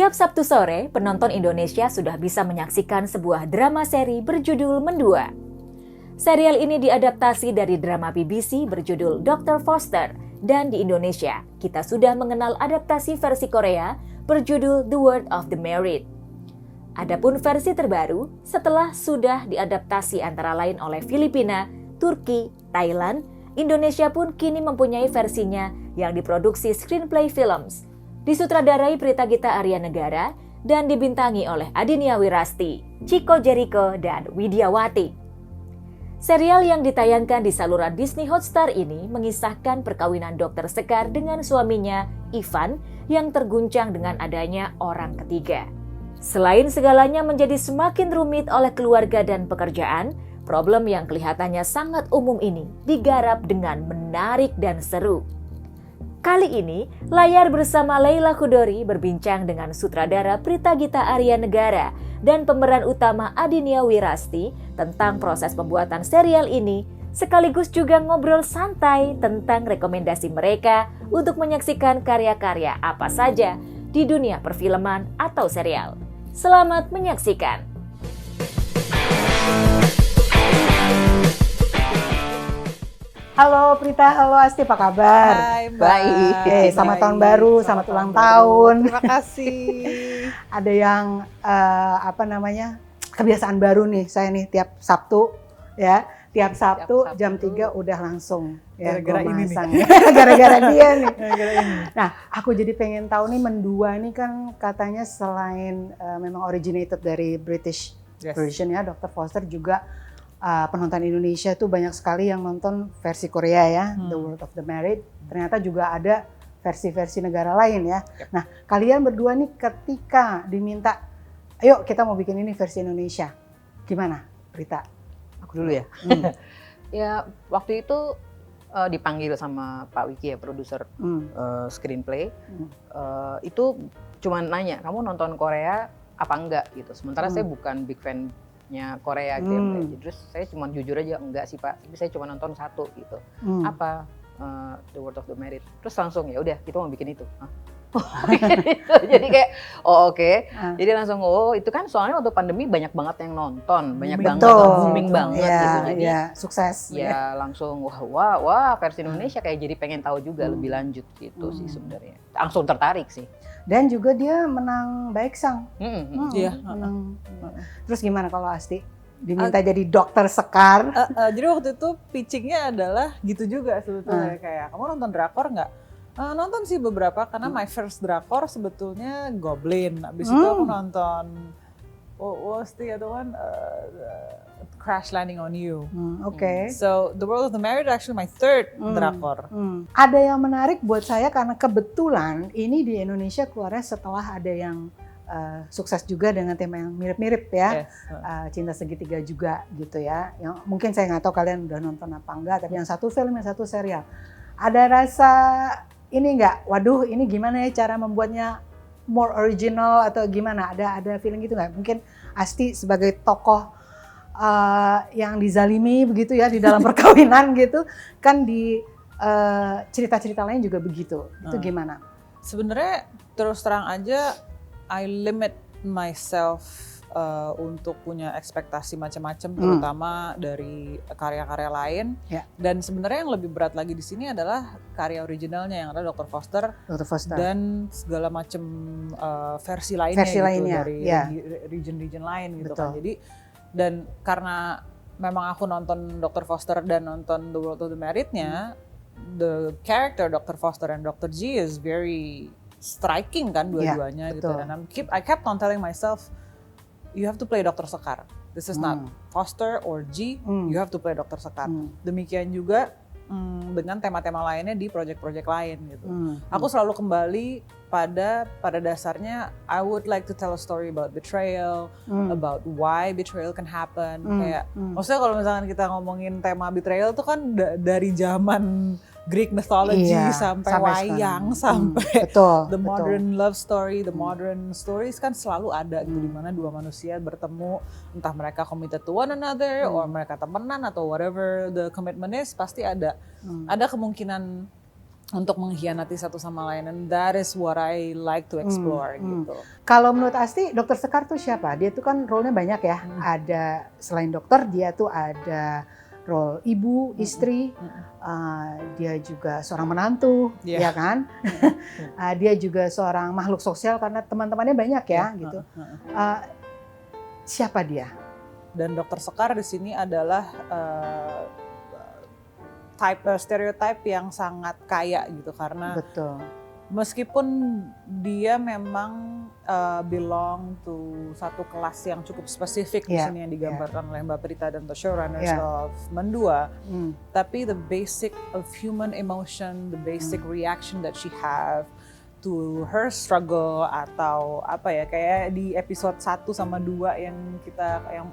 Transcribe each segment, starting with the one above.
Setiap Sabtu sore, penonton Indonesia sudah bisa menyaksikan sebuah drama seri berjudul Mendua. Serial ini diadaptasi dari drama BBC berjudul Dr. Foster, dan di Indonesia kita sudah mengenal adaptasi versi Korea berjudul The World of the Married. Adapun versi terbaru setelah sudah diadaptasi antara lain oleh Filipina, Turki, Thailand, Indonesia pun kini mempunyai versinya yang diproduksi Screenplay Films, disutradarai Prita Gita Arya Negara dan dibintangi oleh Adinia Wirasti, Chico Jericho, dan Widiawati. Serial yang ditayangkan di saluran Disney Hotstar ini mengisahkan perkawinan Dr. Sekar dengan suaminya, Ivan, yang terguncang dengan adanya orang ketiga. Selain segalanya menjadi semakin rumit oleh keluarga dan pekerjaan, problem yang kelihatannya sangat umum ini digarap dengan menarik dan seru. Kali ini, layar bersama Leila Chudori berbincang dengan sutradara Prita Gita Arya Negara dan pemeran utama Adinia Wirasti tentang proses pembuatan serial ini, sekaligus juga ngobrol santai tentang rekomendasi mereka untuk menyaksikan karya-karya apa saja di dunia perfilman atau serial. Selamat menyaksikan! Halo Prita, halo Asti, apa kabar? Hai, baik. Selamat tahun baru, selamat ulang tahun. Terima kasih. Ada yang kebiasaan baru nih saya nih tiap Sabtu ya. Tiap Sabtu jam 3 udah langsung ya. Gara-gara ini nih. Gara-gara dia nih. Gara-gara ini. Nah, aku jadi pengen tahu nih Mendua nih kan katanya selain memang originated dari British version ya, Dr. Foster juga penonton Indonesia tuh banyak sekali yang nonton versi Korea ya, The World of the Married. Ternyata juga ada versi-versi negara lain ya. Yep. Nah, kalian berdua nih ketika diminta, ayo kita mau bikin ini versi Indonesia, gimana, Rita? Aku dulu ya. Ya waktu itu dipanggil sama Pak Wiki ya, produser screenplay. Itu cuma nanya, kamu nonton Korea apa enggak gitu. Sementara saya bukan big fan Korea gitu ya. Terus saya cuma jujur aja enggak sih Pak, tapi saya cuma nonton satu gitu. Apa The World of the Married. Terus langsung ya udah kita mau bikin itu. Jadi kayak oke. Jadi langsung itu kan soalnya waktu pandemi banyak banget yang nonton, banyak banget booming banget gitu. Jadi sukses. Ya langsung wah versi Indonesia kayak jadi pengen tahu juga lebih lanjut gitu sih sebenarnya. Langsung tertarik sih. Dan juga dia menang Baeksang. Iya. Menang. Terus gimana kalau Asti diminta jadi Dokter Sekar? Jadi waktu itu pitchingnya adalah gitu juga sebetulnya, kayak kamu nonton drakor nggak? Nonton sih beberapa karena my first drakor sebetulnya Goblin. Abis itu aku nonton what was the other one? Crash Landing on You. Oke. So The World of the Married actually my third drakor. Ada yang menarik buat saya karena kebetulan ini di Indonesia keluarnya setelah ada yang sukses juga dengan tema yang mirip-mirip ya. Yes. Cinta Segitiga juga gitu ya. Yang mungkin saya nggak tahu kalian udah nonton apa enggak, tapi yang satu film, yang satu serial. Ada rasa ini nggak? Waduh, ini gimana ya cara membuatnya more original atau gimana? Ada feeling gitu nggak? Mungkin Asti sebagai tokoh yang dizalimi begitu ya di dalam perkawinan gitu, kan di cerita-cerita lain juga begitu. Itu gimana? Sebenarnya terus terang aja, I limit myself untuk punya ekspektasi macam-macam, terutama dari karya-karya lain. Dan sebenarnya yang lebih berat lagi di sini adalah karya originalnya yang ada Dr. Foster. Dan segala macam versi lainnya gitu, dari region-region lain gitu. Kan. Jadi dan karena memang aku nonton Dr. Foster dan nonton The World of the Married-nya, the character Dr. Foster and Dr. G is very striking kan dua-duanya gitu. Dan I kept on telling myself, you have to play Dr. Sekar. This is not Foster or G, you have to play Dr. Sekar. Demikian juga dengan tema-tema lainnya di proyek-proyek lain gitu. Aku selalu kembali pada dasarnya I would like to tell a story about betrayal, about why betrayal can happen. Kayak maksudnya kalau misalkan kita ngomongin tema betrayal tuh kan dari zaman Greek mythology sampai wayang sampai the modern love story, the modern stories kan selalu ada gitu, di mana dua manusia bertemu, entah mereka committed to one another or mereka temenan atau whatever the commitment is, pasti ada kemungkinan untuk mengkhianati satu sama lain, and that is what I like to explore gitu. Kalau menurut Asti, Dokter Sekar tuh siapa? Dia tuh kan role-nya banyak ya. Ada selain dokter, dia tuh ada role ibu, istri, dia juga seorang menantu, ya kan? Dia juga seorang makhluk sosial karena teman-temannya banyak ya, gitu. Siapa dia? Dan Dokter Sekar di sini adalah stereotype yang sangat kaya gitu, karena meskipun dia memang belong to satu kelas yang cukup spesifik di sini yang digambarkan oleh Mbak Prita dan the showrunners of Mendua, tapi the basic of human emotion, the basic reaction that she have to her struggle, atau apa ya, kayak di episode 1 sama 2 yang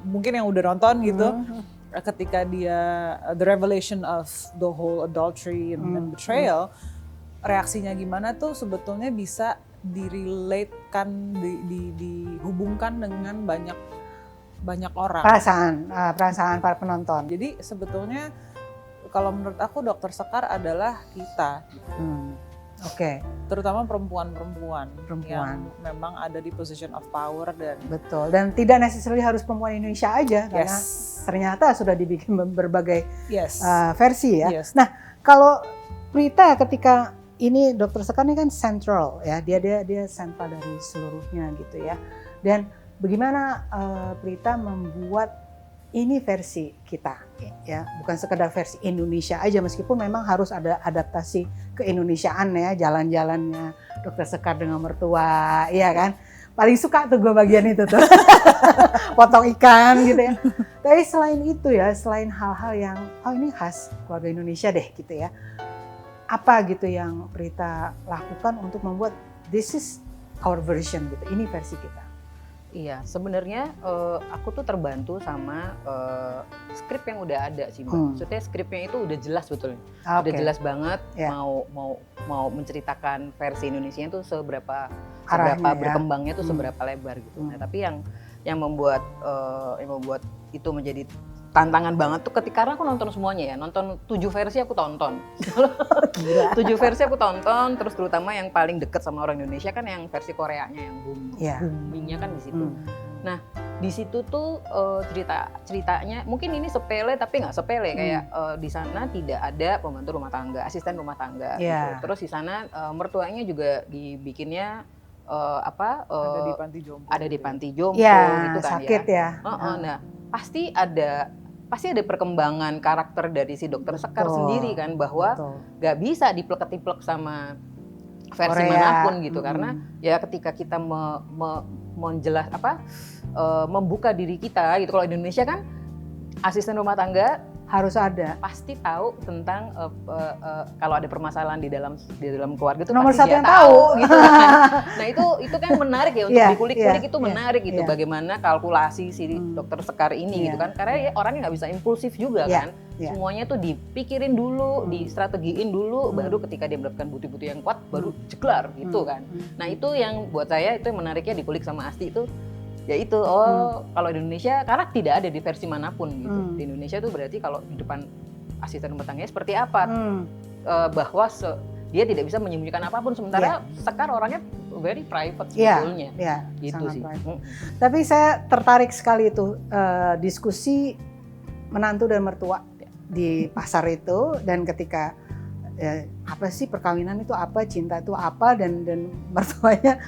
mungkin yang udah nonton gitu, ketika dia the revelation of the whole adultery and betrayal, reaksinya gimana tuh sebetulnya bisa direlatekan, dihubungkan dengan banyak orang. Perasaan para penonton. Jadi sebetulnya kalau menurut aku Dokter Sekar adalah kita. Terutama perempuan-perempuan yang memang ada di position of power dan tidak necessarily harus perempuan Indonesia aja, karena ternyata sudah dibikin berbagai versi ya. Nah, kalau Prita ketika ini Dokter Sekar ini kan central ya, dia sentral dari seluruhnya gitu ya. Dan bagaimana Prita membuat ini versi kita ya, bukan sekedar versi Indonesia aja, meskipun memang harus ada adaptasi ke Indonesiaan ya, jalan-jalannya Dokter Sekar dengan mertua, iya kan? Paling suka tuh gue bagian itu tuh, potong ikan gitu ya. Tapi selain itu ya, selain hal-hal yang ini khas keluarga Indonesia deh gitu ya, apa gitu yang Prita lakukan untuk membuat this is our version gitu, ini versi kita? Iya, sebenarnya aku tuh terbantu sama skrip yang udah ada sih, Mbak. Maksudnya skripnya itu udah jelas betulnya, udah jelas banget mau menceritakan versi Indonesia itu seberapa berkembangnya tuh seberapa lebar gitu. Nah, tapi yang membuat itu menjadi tantangan banget tuh karena aku nonton semuanya ya, nonton 7 versi aku tonton. 7 versi aku tonton, terus terutama yang paling deket sama orang Indonesia kan yang versi Koreanya yang boomingnya kan di situ. Nah, di situ tuh ceritanya mungkin ini sepele tapi nggak sepele, kayak di sana tidak ada pembantu rumah tangga, asisten rumah tangga gitu. Terus di sana mertuanya juga dibikinnya ada di panti jompo gitu kan, sakit ya. Nah, pasti ada perkembangan karakter dari si Dokter Sekar sendiri kan, bahwa nggak bisa diplek-tiplek sama versi manapun gitu, karena ya ketika kita membuka diri kita gitu, kalau di Indonesia kan asisten rumah tangga harus ada, pasti tahu tentang kalau ada permasalahan di dalam keluarga itu nomor pasti 1 yang dia tahu gitu kan. Nah itu kan menarik ya untuk dikulik-kulik, itu menarik gitu, bagaimana kalkulasi si Dokter Sekar ini gitu kan, karena orangnya nggak bisa impulsif juga kan, semuanya tuh dipikirin dulu, distrategiin dulu, baru ketika dia mendapatkan bukti-bukti yang kuat baru jeglar gitu kan. Nah itu yang buat saya itu yang menariknya dikulik sama Asti itu. Ya itu, kalau di Indonesia, karena tidak ada di versi manapun gitu. Di Indonesia itu berarti kalau di depan asisten rumah tangganya seperti apa, bahwa dia tidak bisa menyembunyikan apapun, sementara Sekar orangnya very private sebetulnya. Gitu sih. Tapi saya tertarik sekali itu diskusi menantu dan mertua di pasar itu, dan ketika apa sih perkawinan itu apa, cinta itu apa, dan mertuanya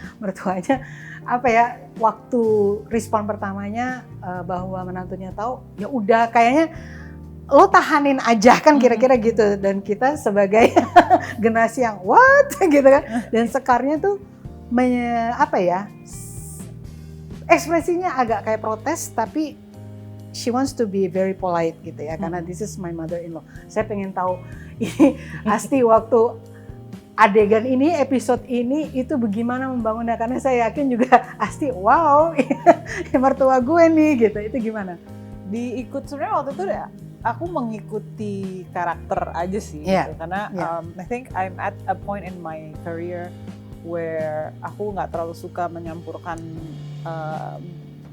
apa ya, waktu respon pertamanya bahwa menantunya tahu, ya udah kayaknya lo tahanin aja kan, kira-kira gitu. Dan kita sebagai generasi yang what gitu kan, dan Sekarnya tuh ekspresinya agak kayak protes, tapi she wants to be very polite gitu ya, karena this is my mother-in-law. Saya pengen tahu ini Asti waktu adegan ini, episode ini itu bagaimana membangunnya, karena saya yakin juga Asti wow mertua gue nih gitu, itu gimana? Sebenarnya waktu itu aku mengikuti karakter aja sih gitu, karena I think I'm at a point in my career where aku nggak terlalu suka menyampurkan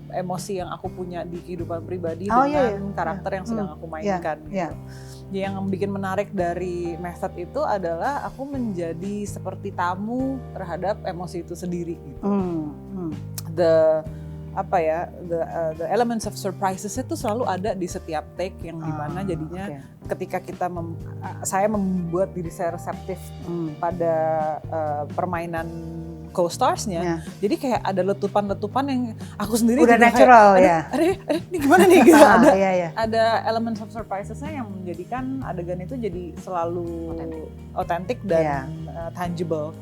emosi yang aku punya di kehidupan pribadi dengan karakter yang sedang aku mainkan gitu. yang bikin menarik dari method itu adalah aku menjadi seperti tamu terhadap emosi itu sendiri gitu. The elements of surprises itu selalu ada di setiap take yang dimana jadinya ketika saya membuat diri saya reseptif pada permainan co-starsnya, jadi kayak ada letupan-letupan yang aku sendiri udah juga natural kayak, ini gimana nih gitu. Ada elements of surprisesnya yang menjadikan adegan itu jadi selalu otentik dan tangible.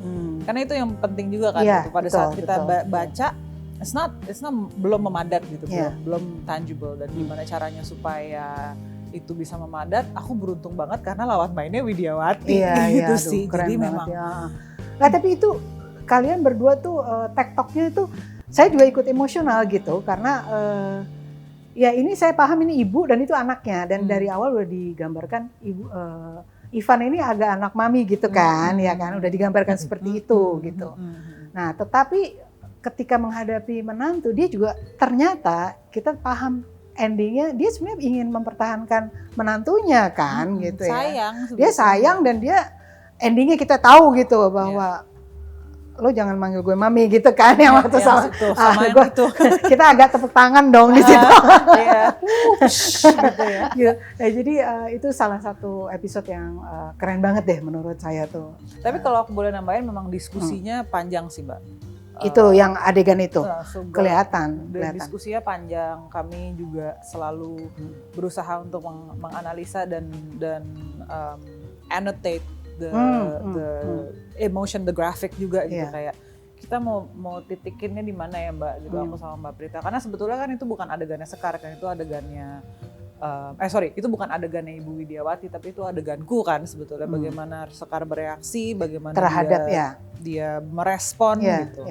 Karena itu yang penting juga kan, gitu. Pada saat kita baca, it's not belum memadat gitu, belum tangible, dan gimana caranya supaya itu bisa memadat. Aku beruntung banget karena lawan mainnya Widyawati gitu sih. Jadi memang. Nah, tapi itu kalian berdua tuh tektoknya itu saya juga ikut emosional gitu karena ya ini saya paham ini ibu dan itu anaknya, dan dari awal udah digambarkan ibu Ivan ini agak anak mami gitu kan, ya kan udah digambarkan seperti itu gitu. Nah, tetapi ketika menghadapi menantu dia juga ternyata kita paham endingnya dia sebenarnya ingin mempertahankan menantunya kan gitu ya. Dia sayang dan dia endingnya kita tahu gitu bahwa lo jangan manggil gue mami gitu kan, yang waktu sama kita agak tepuk tangan dong di situ. Gitu. Nah, jadi itu salah satu episode yang keren banget deh menurut saya tuh. Tapi kalau aku boleh nambahin, memang diskusinya panjang sih Mbak. Itu yang adegan itu kelihatan. Diskusinya panjang, kami juga selalu berusaha untuk menganalisa dan annotate the emotion, the graphic juga gitu, kayak kita mau titikinnya di mana ya Mbak gitu, aku sama Mbak Prita, karena sebetulnya kan itu bukan adegannya Sekar kan, itu adegannya itu bukan adegannya Ibu Widyawati, tapi itu adeganku kan sebetulnya, bagaimana Sekar bereaksi, bagaimana terhadap dia merespon gitu.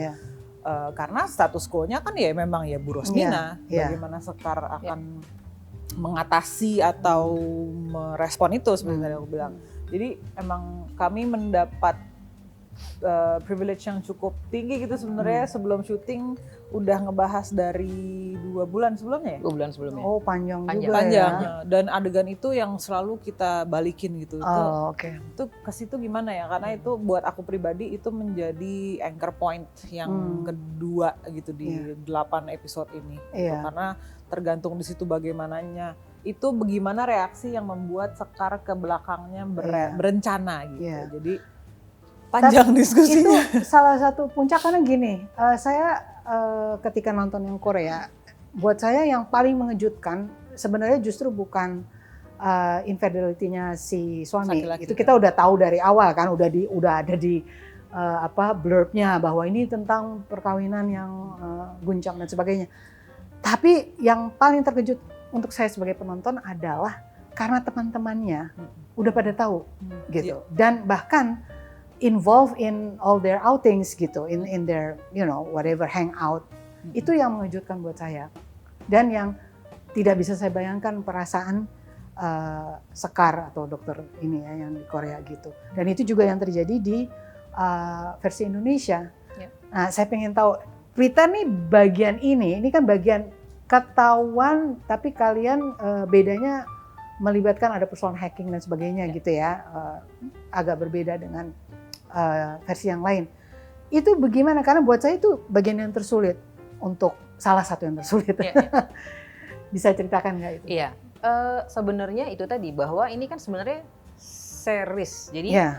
Karena status quo-nya kan ya memang ya Bu Rosmina, bagaimana Sekar akan mengatasi atau merespon itu sebenarnya aku bilang. Jadi emang kami mendapat privilege yang cukup tinggi gitu sebenarnya. Sebelum syuting udah ngebahas dari 2 bulan sebelumnya ya? 2 bulan sebelumnya. Oh panjang juga panjang. Ya. Dan adegan itu yang selalu kita balikin gitu. Itu ke situ gimana ya, karena itu buat aku pribadi itu menjadi anchor point yang kedua gitu di 8 episode ini. Gitu. Karena tergantung di situ bagaimananya. Itu bagaimana reaksi yang membuat Sekar ke belakangnya berencana gitu. Jadi panjang diskusinya. Itu salah satu puncak karena gini, saya ketika nonton yang Korea, buat saya yang paling mengejutkan sebenarnya justru bukan infidelity-nya si suami. Laki-laki itu kita udah tahu dari awal kan, udah ada di blurb-nya bahwa ini tentang perkawinan yang guncang dan sebagainya. Tapi yang paling terkejut untuk saya sebagai penonton adalah karena teman-temannya udah pada tahu gitu, dan bahkan involved in all their outings gitu, in their whatever hangout. Itu yang mengejutkan buat saya, dan yang tidak bisa saya bayangkan perasaan Sekar atau dokter ini ya yang di Korea gitu. Dan itu juga yang terjadi di versi Indonesia. Nah, saya pengen tahu Prita nih bagian ini kan bagian ketahuan, tapi kalian bedanya melibatkan ada persoalan hacking dan sebagainya gitu ya, agak berbeda dengan versi yang lain. Itu bagaimana? Karena buat saya itu bagian yang tersulit, untuk salah satu yang tersulit. Bisa ceritakan nggak itu? Iya, sebenarnya itu tadi bahwa ini kan sebenarnya series, jadi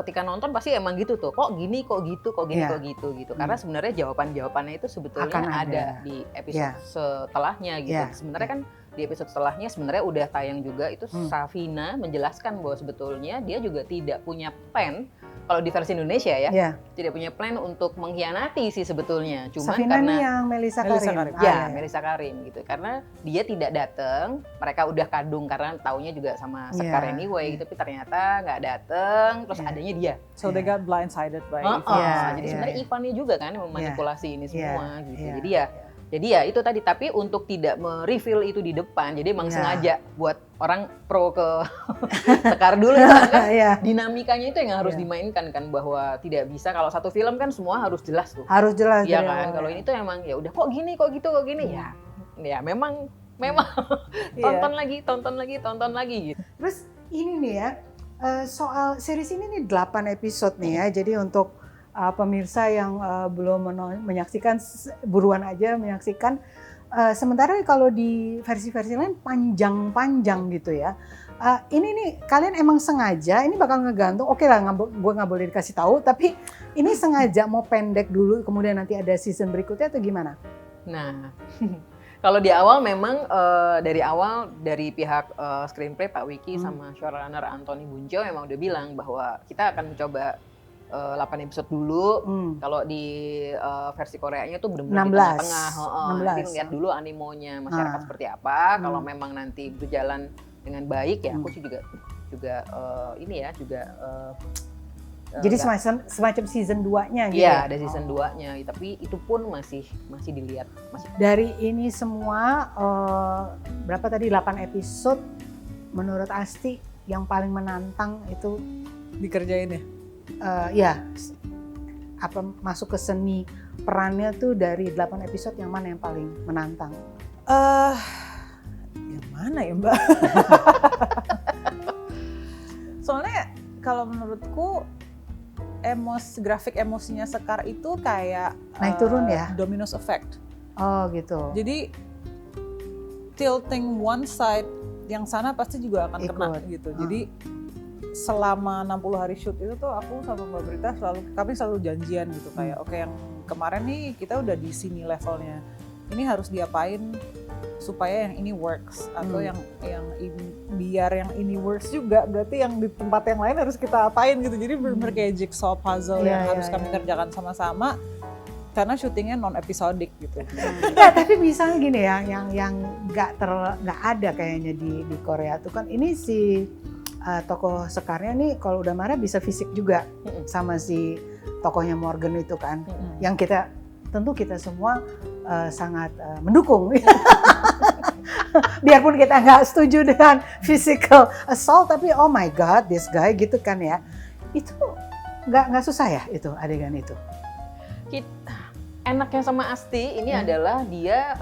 ketika nonton pasti emang gitu tuh, kok gini, kok gitu, kok gini, kok gitu. Karena sebenarnya jawabannya itu sebetulnya ada di episode setelahnya gitu. Sebenarnya kan di episode setelahnya sebenarnya udah tayang juga itu. Safina menjelaskan bahwa sebetulnya dia juga tidak punya plan. Kalau di versi Indonesia tidak punya plan untuk mengkhianati sih sebetulnya. Cuma Safina karena yang Melissa Karim. Melissa Karim gitu. Karena dia tidak datang, mereka udah kadung karena taunya juga sama Sekar anyway, tapi ternyata nggak datang, terus adanya dia. So they got blindsided by Ivan. Jadi sebenarnya Ivannya juga kan yang memanipulasi ini semua gitu. Jadi ya itu tadi, tapi untuk tidak me-reveal itu di depan, jadi emang sengaja buat orang pro ke Sekar dulu kan. Dinamikanya itu yang harus dimainkan kan, bahwa tidak bisa kalau satu film kan semua harus jelas tuh. Harus jelas. Iya kan, kalau ini tuh emang ya udah kok gini, kok gitu, kok gini ya memang tonton lagi gitu. Terus Ini nih ya, soal series ini nih 8 episode nih ya. Jadi untuk pemirsa yang belum menyaksikan, buruan aja menyaksikan. Sementara kalau di versi-versi lain panjang-panjang gitu ya. Ini nih kalian emang sengaja, ini bakal ngegantung, oke lah gue nggak boleh dikasih tahu, tapi ini sengaja mau pendek dulu, kemudian nanti ada season berikutnya atau gimana? Nah, kalau di awal memang dari pihak screenplay Pak Wiki sama showrunner Anthony Bunco memang udah bilang bahwa kita akan mencoba 8 episode dulu. Kalau di versi Koreanya tuh benar-benar di tengah-tengah. Nanti lihat dulu animonya masyarakat seperti apa. Kalau memang nanti berjalan dengan baik ya, aku sih juga ini ya juga. Jadi semacam season 2-nya gitu. Iya, ada season 2-nya, tapi itu pun masih dilihat. Dari ini semua berapa tadi 8 episode menurut Asti yang paling menantang itu dikerjain ya? Ya, apa masuk ke seni perannya tuh dari 8 episode yang mana yang paling menantang? Yang mana ya Mbak? Soalnya kalau menurutku grafik emosinya Sekar itu kayak naik turun ya? Dominoes effect. Oh gitu. Jadi tilting one side, yang sana pasti juga akan kena gitu. Jadi selama 60 hari shoot itu tuh aku sama Mbak Brita kami selalu janjian gitu kayak oke, yang kemarin nih kita udah di sini levelnya, ini harus diapain supaya yang ini works, atau yang biar yang ini works juga berarti yang di tempat yang lain harus kita apain gitu. Jadi benar-benar kayak jigsaw puzzle yang harus kami kerjakan sama-sama karena syutingnya non episodik gitu. Ya, tapi misalnya gini ya, yang nggak ada kayaknya di Korea tuh kan ini si tokoh Sekarnya nih kalau udah marah bisa fisik juga sama si tokohnya Morgan itu kan, yang tentu kita semua sangat mendukung. Biarpun kita nggak setuju dengan physical assault, tapi oh my god this guy gitu kan ya. Itu nggak susah ya itu adegan itu? Enaknya sama Asti ini adalah dia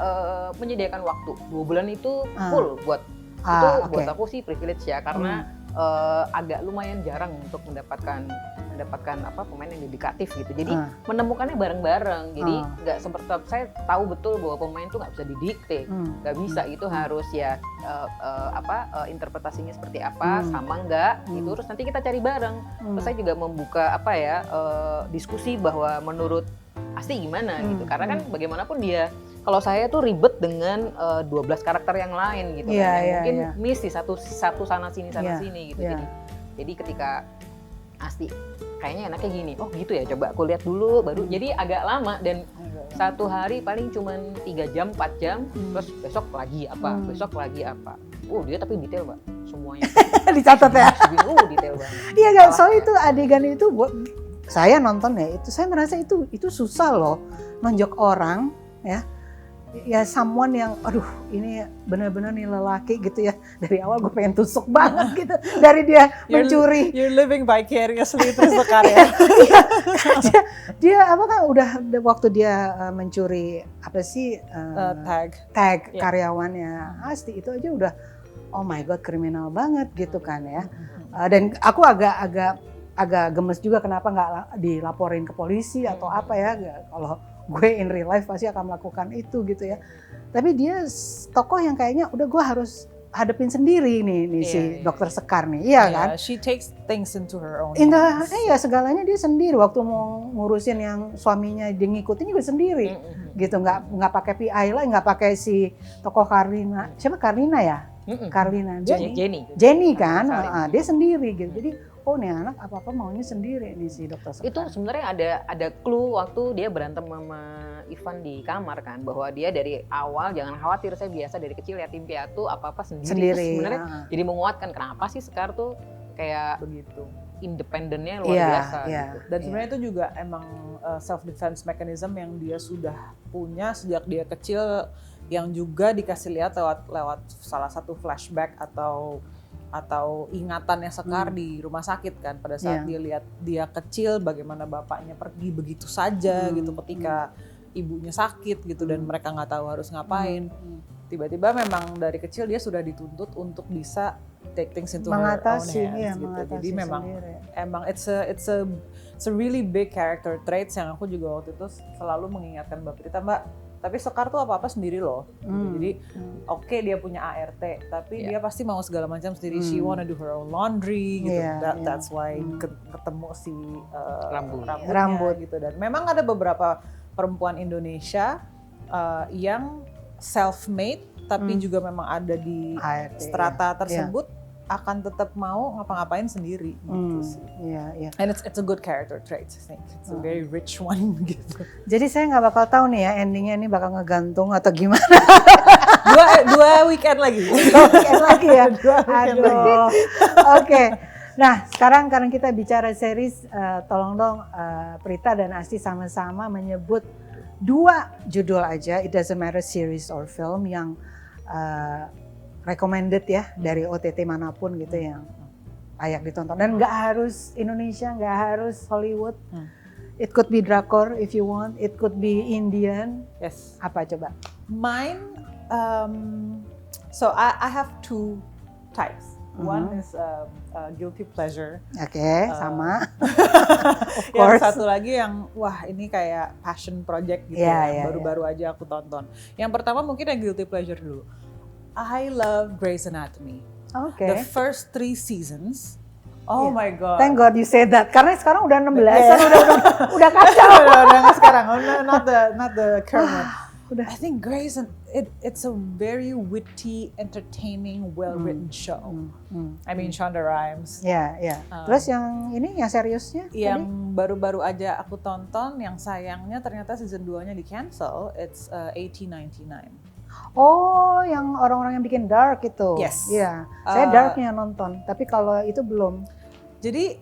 menyediakan waktu 2 bulan itu full buat buat aku sih privilege ya, karena agak lumayan jarang untuk mendapatkan pemain yang dedikatif gitu. Jadi menemukannya bareng-bareng. Jadi nggak seperti saya tahu betul bahwa pemain tuh nggak bisa didikte, nggak bisa, itu harus ya interpretasinya seperti apa, sama nggak gitu. Terus nanti kita cari bareng. Terus saya juga membuka diskusi bahwa menurut Asti gimana gitu. Karena kan bagaimanapun dia, kalau saya tuh ribet dengan 12 karakter yang lain gitu kan, yang mungkin miss di satu sana sini gitu. Jadi ketika Asti kayaknya enaknya gini, oh gitu ya, coba aku lihat dulu baru. Jadi agak lama dan satu hari paling cuman 3 jam 4 jam, terus besok lagi apa. Dia tapi detail Mbak semuanya. Dicatat ya. Detail banget. Iya nggak, soalnya itu adegan itu saya nonton ya, itu saya merasa itu susah loh nonjok orang ya. Ya someone yang ini benar-benar nih lelaki gitu ya, dari awal gue pengen tusuk banget gitu dari dia mencuri. You're living vicariously through Sekar ya. Dia apa kan udah waktu dia mencuri apa sih tag karyawannya Asti, itu aja udah oh my god kriminal banget gitu kan ya. Dan aku agak gemes juga kenapa nggak dilaporin ke polisi atau apa ya, kalau gue in real life pasti akan melakukan itu gitu ya. Tapi dia tokoh yang kayaknya udah gue harus hadepin sendiri nih si Dokter Sekar nih, iya kan? She takes things into her own hands. Segalanya dia sendiri. Waktu mau ngurusin yang suaminya dia ngikutin juga sendiri, gitu. Nggak pakai PI lah, nggak pakai si tokoh Karlina. Siapa Karlina ya? Karlina. Jenny kan? Dia sendiri gitu. Jadi nih anak apa-apa maunya sendiri nih si Dokter Sekar. Itu sebenarnya ada clue waktu dia berantem sama Ivan di kamar kan, bahwa dia dari awal jangan khawatir, saya biasa dari kecil yatim piatu apa-apa sendiri. Terus sebenarnya jadi menguatkan kenapa sih Sekar tuh kayak begitu independennya luar biasa gitu. Dan sebenarnya itu juga emang self defense mechanism yang dia sudah punya sejak dia kecil, yang juga dikasih lihat lewat salah satu flashback atau ingatannya Sekar di rumah sakit kan, pada saat dia lihat dia kecil bagaimana bapaknya pergi begitu saja gitu ketika ibunya sakit gitu, dan mereka nggak tahu harus ngapain. Tiba-tiba memang dari kecil dia sudah dituntut untuk bisa take things into her own hands gitu. Jadi memang emang it's a really big character traits yang aku juga waktu itu selalu mengingatkan Mbak Prita, Mbak, tapi Sekar tuh apa-apa sendiri loh. Jadi oke, dia punya ART, tapi dia pasti mau segala macam sendiri. She wanna do her own laundry gitu. That's why ketemu si rambut gitu. Dan memang ada beberapa perempuan Indonesia yang self-made tapi juga memang ada di strata tersebut akan tetap mau ngapa-ngapain sendiri gitu sih. And it's a good character trait, I think. It's a very rich one gitu. Jadi saya nggak bakal tahu nih ya endingnya ini bakal ngegantung atau gimana. dua weekend lagi. Weekend lagi ya. Aduh. Oke. Nah, sekarang karena kita bicara series, tolong dong Prita dan Asti sama-sama menyebut 2 judul aja, it doesn't matter series or film yang recommended ya dari OTT manapun gitu yang layak ditonton. Dan nggak harus Indonesia, nggak harus Hollywood. It could be drakor if you want, it could be Indian. Yes. Apa coba? Mine, so I have 2 types. One is guilty pleasure. Oke, sama. Of Yang course. satu lagi yang wah ini kayak passion project gitu baru-baru aja aku tonton. Yang pertama mungkin yang guilty pleasure dulu. I love Grey's Anatomy. Oke. The first 3 seasons. Oh my god. Thank God you said that. Karena sekarang udah 16-an, udah kacau. udah nggak sekarang. Not the current one. I think Grey's it's a very witty, entertaining, well-written show. I mean Shonda Rhimes. Ya. Terus yang ini yang seriusnya? Yang baru-baru aja aku tonton, yang sayangnya ternyata season 2-nya di cancel. It's 1899. Oh, yang orang-orang yang bikin Dark itu. Yes. Iya. Saya Darknya nonton, tapi kalau itu belum. Jadi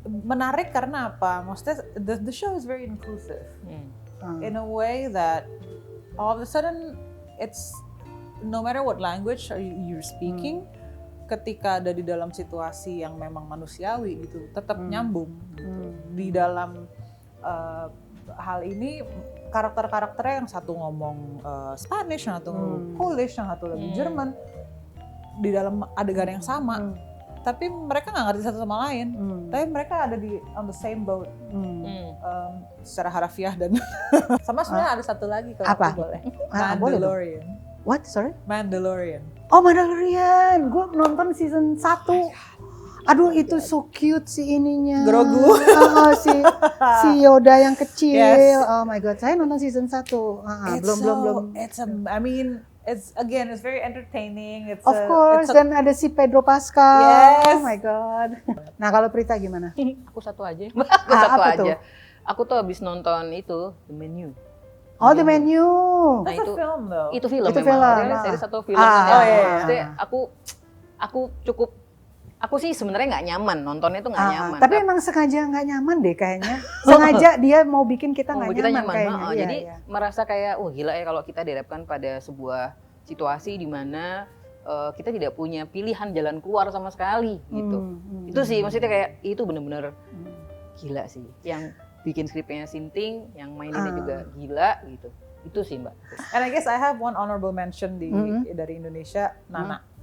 menarik karena apa? Maksudnya the show is very inclusive. In a way that all of a sudden it's no matter what language you're speaking, ketika ada di dalam situasi yang memang manusiawi gitu, tetap nyambung. Di dalam hal ini karakter-karakternya yang satu ngomong Spanish, yang satu ngomong Polish, yang satu lagi Jerman, di dalam adegan yang sama. Tapi mereka nggak ngerti satu sama lain. Tapi mereka ada on the same boat. Secara harafiah dan sama sebenarnya ada satu lagi kalau aku boleh. Mandalorian. What? Sorry? Mandalorian. Oh, Mandalorian. Gue nonton season 1. Aduh, itu so cute si ininya. Grogu. Si Yoda yang kecil. Yes. Oh my god, saya nonton season 1. Belum. It's very entertaining. Of course, dan ada si Pedro Pascal. Yes. Oh my god. Nah, kalau Prita gimana? Aku satu aja. Aku satu apa aja. tuh? Aku tuh habis nonton itu The Menu. Oh, The Menu. Nah, It's a film though. Itu film Itu memang. film. Dari satu film. iya. Aku sih sebenarnya nggak nyaman, nontonnya tuh nggak nyaman. Tapi emang sengaja nggak nyaman deh kayaknya. Sengaja dia mau bikin kita nggak nyaman kayaknya. Jadi merasa kayak, gila ya kalau kita dihadapkan pada sebuah situasi di mana kita tidak punya pilihan jalan keluar sama sekali gitu. Itu sih maksudnya kayak itu benar-benar gila sih. Yang bikin skripnya Sinting, yang maininnya juga gila gitu. Itu sih Mbak. And I guess I have one honorable mention dari Indonesia, Nana.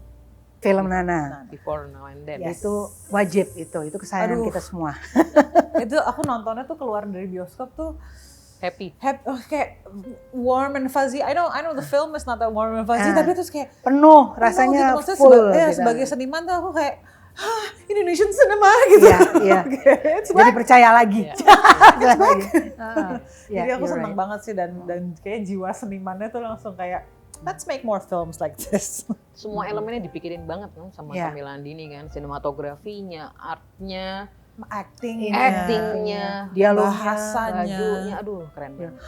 Film Nana. Before Now and Then. Yes. Itu wajib itu kesayangan kita semua. Itu aku nontonnya tuh keluar dari bioskop tuh happy, kayak warm and fuzzy. I know the film is not that warm and fuzzy, tapi terus kayak penuh rasanya gitu. full. Sebagai seniman tuh aku kayak Indonesian cinema gitu. Iya. Jadi percaya lagi. Jadi aku senang banget sih dan kayak jiwa senimannya tuh langsung kayak let's make more films like this. Semua elemennya dipikirin banget kan sama Camilla Andini kan, sinematografinya, artnya, actingnya, dialognya, bahasanya, aduh keren banget.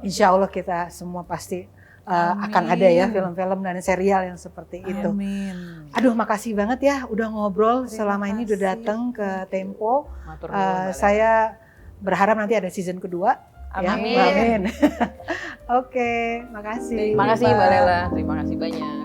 Insya Allah kita semua pasti akan ada ya film-film dan serial yang seperti itu. Amin. Aduh, makasih banget ya udah ngobrol selama ini, udah datang ke Tempo. Saya berharap nanti ada season kedua. Amin. Ya, amin. Oke, makasih. Makasih Mbak Lela, terima kasih banyak.